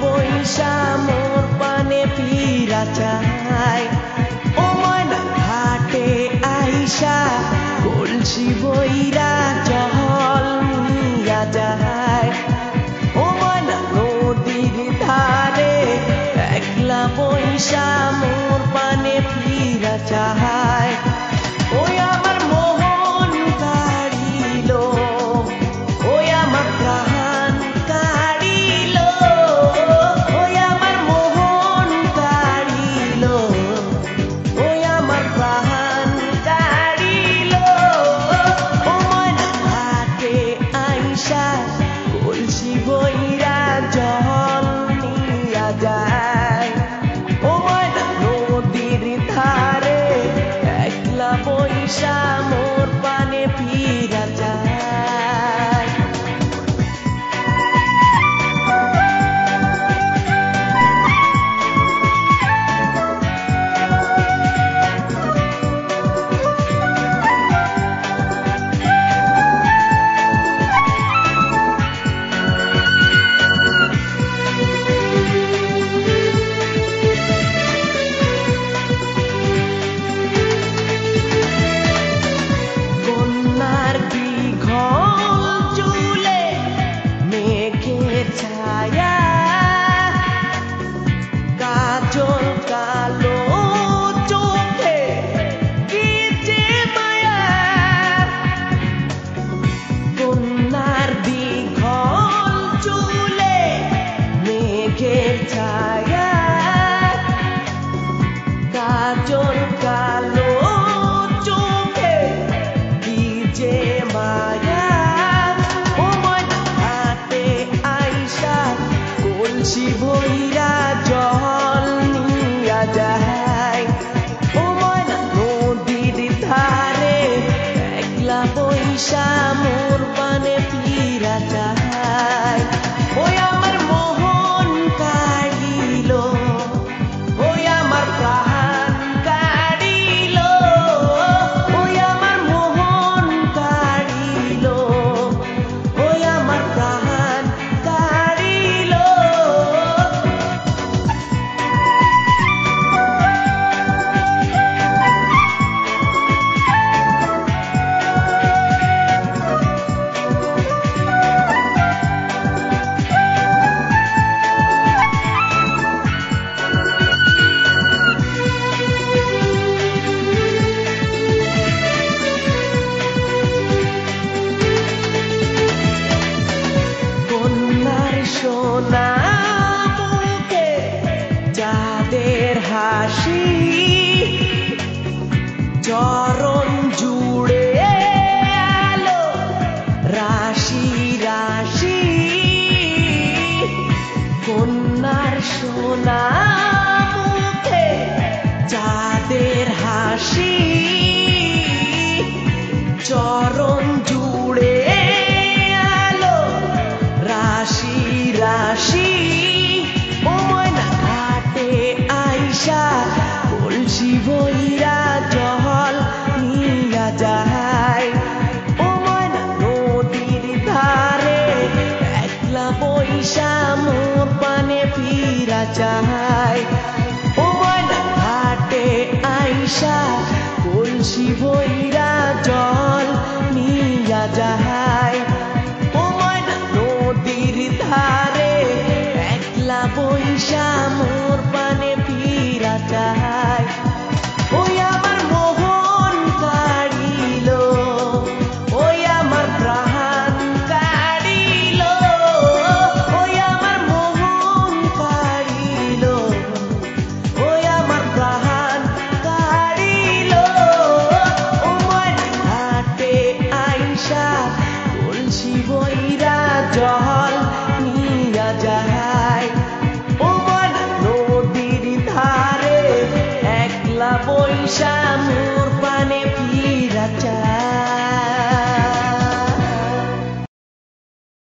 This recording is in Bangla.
বৈশা মোর পানে ফিরা চাই ও ময়না ঘাটে আইসা কলসি বইরা জল নিয়া যায় ও ময়না নদীর ধারে একলা বৈশা মোর পানে ফিরা চাই ওই আমার মোহন কাড়িল ওই আমার প্রাণ কাড়িল ওই আমার মোহন কাড়িল ওই আমার প্রাণ কাড়িল ও ময়না ঘাটে আইসা কলসি বইরা জল নিয়া যায় ও ময়না নদীর ধারে একলা বৈশা মোর পানে ফিরা যায় কন্যার দীঘল চুলে মেঘের ছায়া কাজল কালো চোখে কি যে মায়া কন্যার দীঘল চুলে মেঘের ছায়া কাজল কালো চোখে কি যে মায়া ও ময়না ঘাটে আইসা কলসি ভইরা জল নিয়া যায় ও ময়না নদীর ধারে একলা বৈশা মোর পানে ফিরা যায় ওই আমার মোহন কাড়িল ওই আমার প্রাণ কাড়িল ওই আমার মোহন কাড়িল ওই আমার প্রাণ কাড়িল কন্যার সোনা মুখে চাঁদের হাসি চরণ জুড়ে আলো রাশি রাশি কন্যার সোনা মুখে চাঁদের হাসি চরণ জুড়ে আলো রাশি রাশি ও ময়না ঘাটে আইসা কলসি বইরা জল নিয়া যায় ও ময়না নদীর ধারে একলা বৈশা মোর পানে ফিরা যায় ও ময়না ঘাটে আইসা কলসি বইরা জল নিয়া যায় ও ময়না নদীর ধারে একলা বৈশা মোর পানে ফিরা যায় ওই আমার মোহন কাড়িল ওই আমার প্রাণ কাড়িল ওই আমার মোহন কাড়িল ওই আমার প্রাণ কাড়িল ও ময়না ঘাটে আইসা কলসি বইরা জল নিয়া যায় ও ময়না নদীর ধারে একলা বৈশা মোর পানে ফিরা যায়।